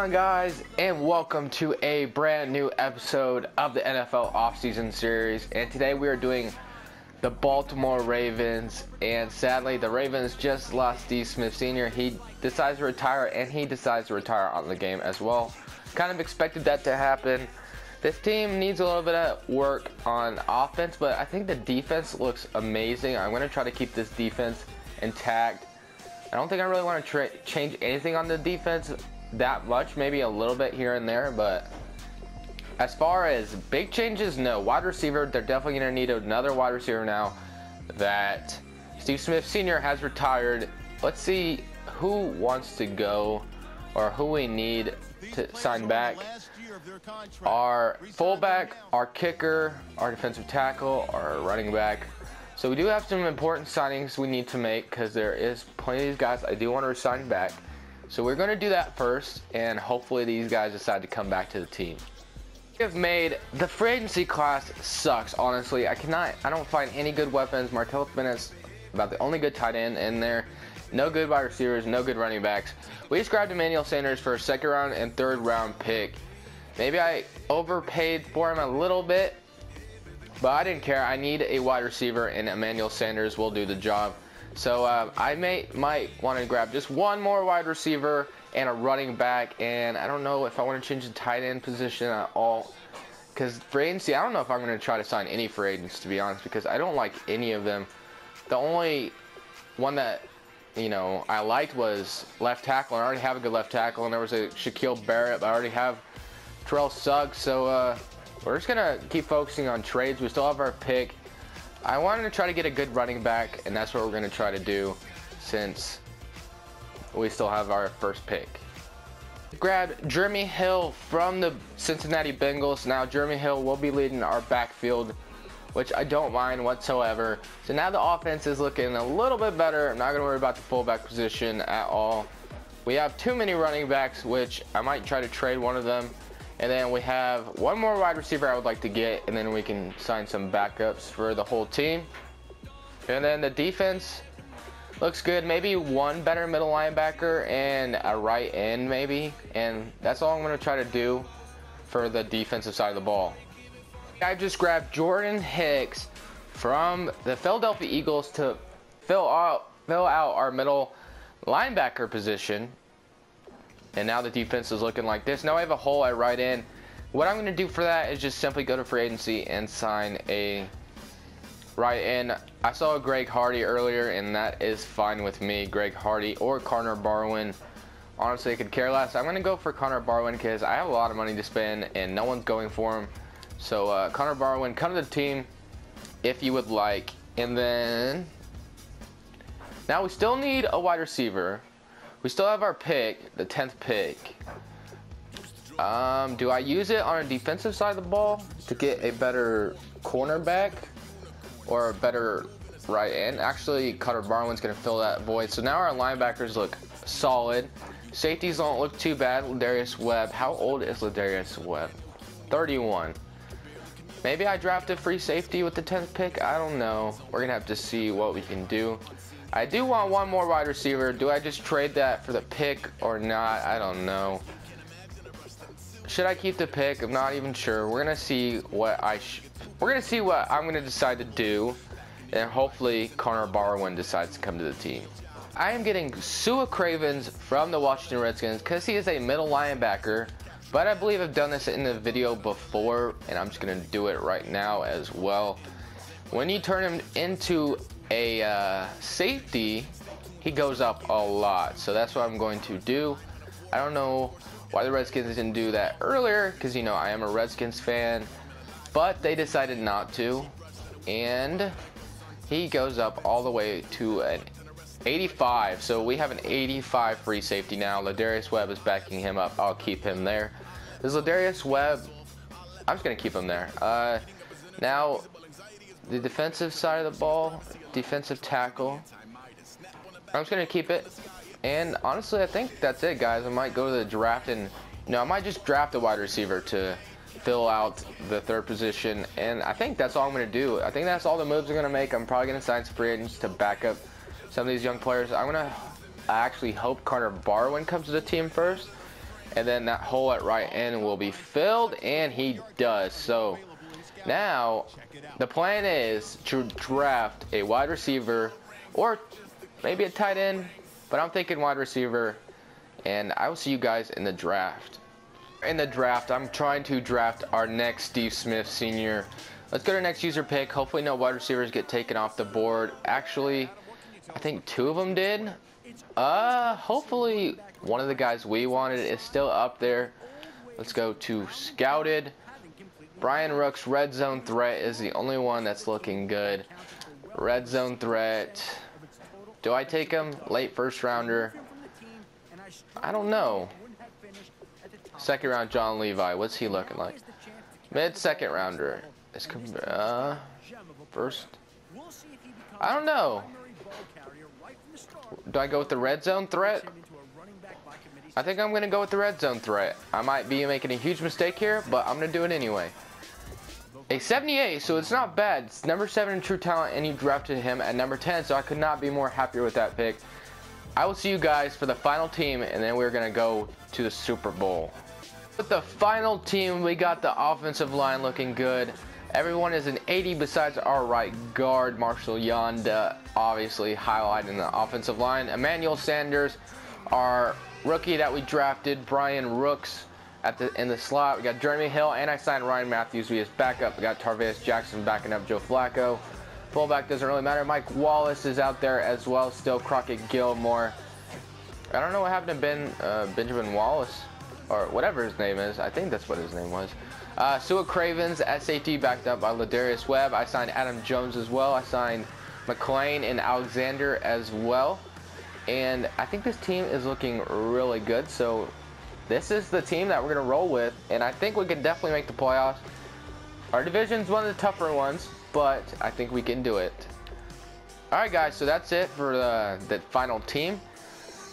Hi guys, and welcome to a brand new episode of the NFL offseason series. And today we are doing the Baltimore Ravens, and sadly the Ravens just lost Steve Smith Sr. He decides to retire, and he decides to retire on the game as well. Kind of expected that to happen. This team needs a little bit of work on offense, but I think the defense looks amazing. I'm going to try to keep this defense intact. I don't think I really want to change anything on the defense that much, maybe a little bit here and there, but as far as big changes, no. Wide receiver, they're definitely going to need another wide receiver now that Steve Smith Sr. has retired. Let's see who wants to go or who we need to sign back. Our fullback, our kicker, our defensive tackle, our running back. So we do have some important signings we need to make because there is plenty of these guys I do want to resign back. So we're going to do that first, and hopefully these guys decide to come back to the team. We have made the free agency class sucks, honestly. I don't find any good weapons. Martellus Bennett's about the only good tight end in there. No good wide receivers, no good running backs. We just grabbed Emmanuel Sanders for a second round and third round pick. Maybe I overpaid for him a little bit, but I didn't care. I need a wide receiver, and Emmanuel Sanders will do the job. So I might want to grab just one more wide receiver and a running back, and I don't know if I want to change the tight end position at all. Because free agency, I don't know if I'm going to try to sign any free agents, to be honest, because I don't like any of them. The only one that, I liked was left tackle, and I already have a good left tackle, and there was a Shaquille Barrett, but I already have Terrell Suggs, so we're just going to keep focusing on trades. We still have our pick. I wanted to try to get a good running back, and that's what we're going to try to do since we still have our first pick. Grabbed Jeremy Hill from the Cincinnati Bengals. Now Jeremy Hill will be leading our backfield, which I don't mind whatsoever. So now the offense is looking a little bit better. I'm not going to worry about the fullback position at all. We have too many running backs, which I might try to trade one of them. And then we have one more wide receiver I would like to get, and then we can sign some backups for the whole team. And then the defense looks good. Maybe one better middle linebacker and a right end maybe. And that's all I'm going to try to do for the defensive side of the ball. I just grabbed Jordan Hicks from the Philadelphia Eagles to fill out our middle linebacker position. And now the defense is looking like this. Now I have a hole at right end. What I'm going to do for that is just simply go to free agency and sign a right end. I saw Greg Hardy earlier, and that is fine with me. Greg Hardy or Connor Barwin. Honestly, I could care less. I'm going to go for Connor Barwin because I have a lot of money to spend, and no one's going for him. So Connor Barwin, come to the team if you would like. And then now we still need a wide receiver. We still have our pick, the 10th pick. Do I use it on a defensive side of the ball to get a better cornerback or a better right end? Actually, Connor Barwin's going to fill that void. So now our linebackers look solid. Safeties don't look too bad. Ladarius Webb. How old is Ladarius Webb? 31. Maybe I draft a free safety with the 10th pick. I don't know. We're going to have to see what we can do. I do want one more wide receiver. Do I just trade that for the pick or not? I don't know. Should I keep the pick? I'm not even sure. We're gonna see what I'm gonna decide to do, and hopefully Connor Barwin decides to come to the team. I am getting Sua Cravens from the Washington Redskins because he is a middle linebacker, but I believe I've done this in the video before, and I'm just gonna do it right now as well. When you turn him into a safety, he goes up a lot, so that's what I'm going to do. I don't know why the Redskins didn't do that earlier because I am a Redskins fan, but they decided not to, and he goes up all the way to an 85. So we have an 85 free safety now. Ladarius Webb is backing him up. I'll keep him there. This Ladarius Webb, I'm just gonna keep him there. Now the defensive side of the ball, defensive tackle, I'm just gonna keep it. And honestly, I think that's it, guys. I might go to the draft and I might just draft a wide receiver to fill out the third position, and I think that's all I'm gonna do. I think that's all the moves I'm gonna make. I'm probably gonna sign some free agents to back up some of these young players. I'm gonna actually hope Connor Barwin comes to the team first, and then that hole at right end will be filled, and he does. So now the plan is to draft a wide receiver or maybe a tight end, but I'm thinking wide receiver, and I will see you guys in the draft. In the draft, I'm trying to draft our next Steve Smith Sr. Let's go to next user pick. Hopefully no wide receivers get taken off the board. Actually, I think 2 of them did. Hopefully one of the guys we wanted is still up there. Let's go to scouted. Brian Rooks, red zone threat, is the only one that's looking good. Red zone threat. Do I take him? Late first rounder. I don't know. Second round, John Levi. What's he looking like? Mid second rounder. First. I don't know. Do I go with the red zone threat? I think I'm going to go with the red zone threat. I might be making a huge mistake here, but I'm going to do it anyway. A 78, so it's not bad. It's number 7 in true talent, and you drafted him at number 10, so I could not be more happier with that pick. I will see you guys for the final team, and then we're going to go to the Super Bowl. With the final team, we got the offensive line looking good. Everyone is an 80 besides our right guard, Marshall Yonda, obviously highlighting the offensive line. Emmanuel Sanders, our rookie that we drafted. Brian Rooks in the slot. We got Jeremy Hill, and I signed Ryan Matthews. We just backup. We got Tarvaris Jackson backing up Joe Flacco. Fullback doesn't really matter. Mike Wallace is out there as well. Still Crockett Gilmore. I don't know what happened to Benjamin Wallace, or whatever his name is. I think that's what his name was. Sua Cravens, SAT, backed up by Ladarius Webb. I signed Adam Jones as well. I signed McLean and Alexander as well. And I think this team is looking really good. So this is the team that we're going to roll with. And I think we can definitely make the playoffs. Our division's one of the tougher ones, but I think we can do it. Alright guys, so that's it for the final team.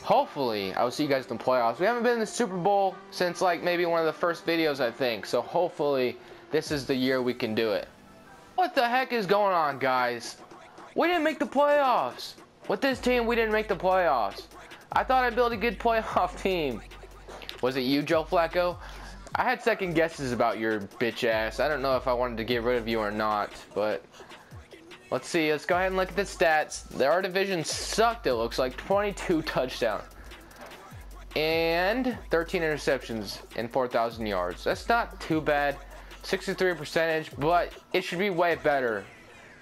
Hopefully, I will see you guys in the playoffs. We haven't been in the Super Bowl since like maybe one of the first videos, I think. So hopefully, this is the year we can do it. What the heck is going on, guys? We didn't make the playoffs. With this team, we didn't make the playoffs. I thought I'd build a good playoff team. Was it you, Joe Flacco? I had second guesses about your bitch ass. I don't know if I wanted to get rid of you or not, but let's see. Let's go ahead and look at the stats. Our division sucked, it looks like. 22 touchdowns and 13 interceptions and 4,000 yards. That's not too bad. 63%, but it should be way better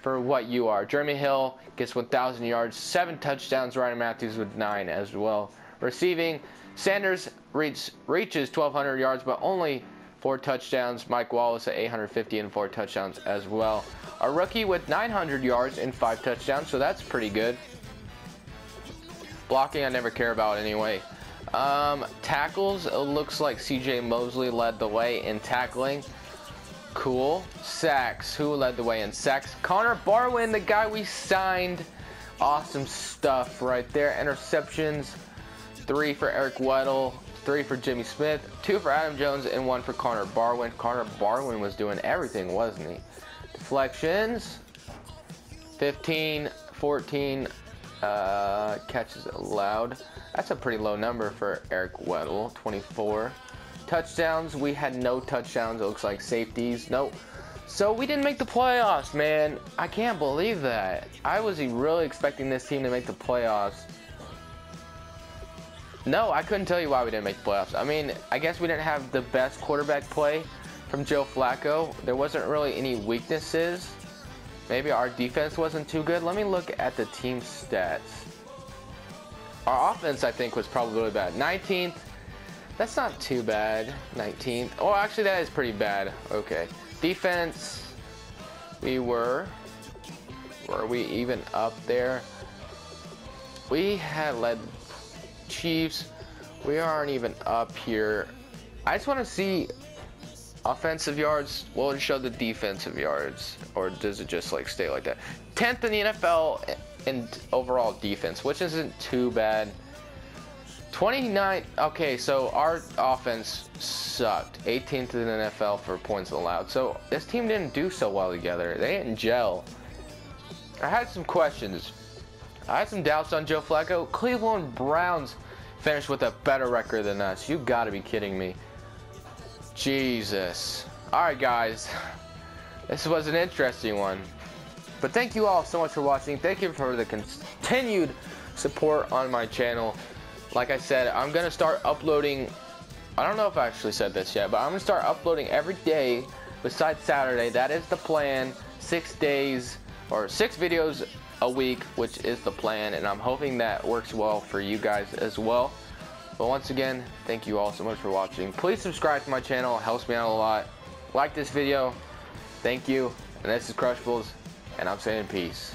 for what you are. Jeremy Hill gets 1,000 yards, 7 touchdowns. Ryan Matthews with 9 as well. Receiving, Sanders reaches 1,200 yards, but only 4 touchdowns. Mike Wallace at 850 and 4 touchdowns as well. A rookie with 900 yards and 5 touchdowns, so that's pretty good. Blocking, I never care about anyway. Tackles, it looks like CJ Mosley led the way in tackling. Cool. Sacks, who led the way in sacks? Connor Barwin, the guy we signed. Awesome stuff right there. Interceptions, 3 for Eric Weddle, 3 for Jimmy Smith, 2 for Adam Jones, and 1 for Connor Barwin. Connor Barwin was doing everything, wasn't he? Deflections, 15, 14 catches allowed. That's a pretty low number for Eric Weddle. 24. Touchdowns, we had no touchdowns. It looks like safeties. Nope. So we didn't make the playoffs, man. I can't believe that. I was really expecting this team to make the playoffs. No, I couldn't tell you why we didn't make the playoffs. I mean, I guess we didn't have the best quarterback play from Joe Flacco. There wasn't really any weaknesses. Maybe our defense wasn't too good. Let me look at the team stats. Our offense, I think, was probably really bad. 19th. That's not too bad. 19th. Oh, actually, that is pretty bad. Okay. Defense. Were we even up there? We had led Chiefs. We aren't even up here. I just want to see offensive yards. Will it show the defensive yards, or does it just like stay like that? 10th in the NFL in overall defense, which isn't too bad. 29. Okay, so our offense sucked. 18th in the NFL for points allowed. So this team didn't do so well together. They didn't gel. I had some questions. I had some doubts on Joe Flacco. Cleveland Browns finished with a better record than us. You gotta be kidding me. Jesus. Alright guys, this was an interesting one. But thank you all so much for watching. Thank you for the continued support on my channel. Like I said, I'm gonna start uploading. I don't know if I actually said this yet, but I'm gonna start uploading every day besides Saturday. That is the plan. 6 days or 6 videos a week, which is the plan, and I'm hoping that works well for you guys as well. But once again, thank you all so much for watching. Please subscribe to my channel, it helps me out a lot. Like this video. Thank you. And this is Crushables, and I'm saying peace.